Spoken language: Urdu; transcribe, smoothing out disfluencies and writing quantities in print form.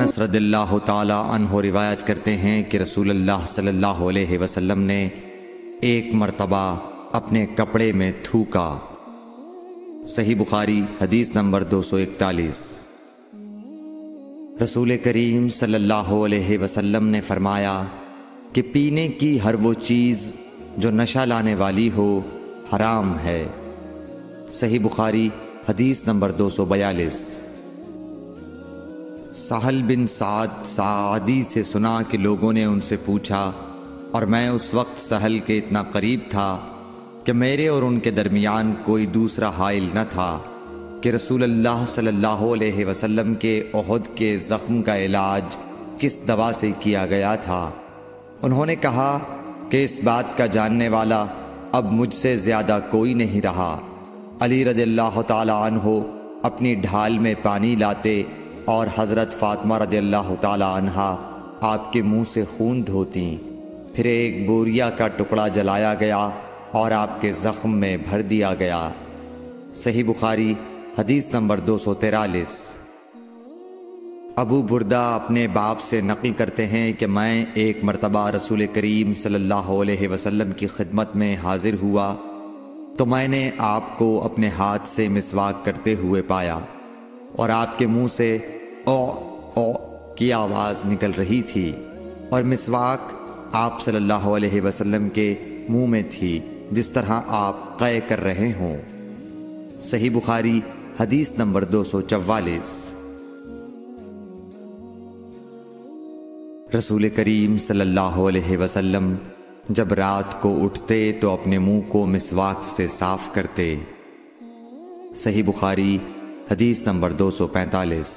انس رضی اللہ تعالی عنہ روایت کرتے ہیں کہ رسول اللہ صلی اللہ علیہ وسلم نے ایک مرتبہ اپنے کپڑے میں تھوکا۔ صحیح بخاری حدیث نمبر 241۔ رسول کریم صلی اللہ علیہ وسلم نے فرمایا کہ پینے کی ہر وہ چیز جو نشہ لانے والی ہو حرام ہے۔ صحیح بخاری حدیث نمبر 242۔ سہل بن سعد ساعدی سے سنا کہ لوگوں نے ان سے پوچھا، اور میں اس وقت سہل کے اتنا قریب تھا کہ میرے اور ان کے درمیان کوئی دوسرا حائل نہ تھا، کہ رسول اللہ صلی اللہ علیہ وسلم کے احد کے زخم کا علاج کس دوا سے کیا گیا تھا۔ انہوں نے کہا کہ اس بات کا جاننے والا اب مجھ سے زیادہ کوئی نہیں رہا۔ علی رضی اللہ تعالی عنہ اپنی ڈھال میں پانی لاتے اور حضرت فاطمہ رضی اللہ تعالی عنہا آپ کے منہ سے خون دھوتیں، پھر ایک بوریا کا ٹکڑا جلایا گیا اور آپ کے زخم میں بھر دیا گیا۔ صحیح بخاری حدیث نمبر 243۔ ابو بردہ اپنے باپ سے نقل کرتے ہیں کہ میں ایک مرتبہ رسول کریم صلی اللہ علیہ وسلم کی خدمت میں حاضر ہوا تو میں نے آپ کو اپنے ہاتھ سے مسواک کرتے ہوئے پایا، اور آپ کے منہ سے او کی آواز نکل رہی تھی، اور مسواک آپ صلی اللہ علیہ وسلم کے منہ میں تھی جس طرح آپ قے کر رہے ہوں۔ صحیح بخاری حدیث نمبر 244۔ رسول کریم صلی اللہ علیہ وسلم جب رات کو اٹھتے تو اپنے منہ کو مسواک سے صاف کرتے۔ صحیح بخاری حدیث نمبر 245۔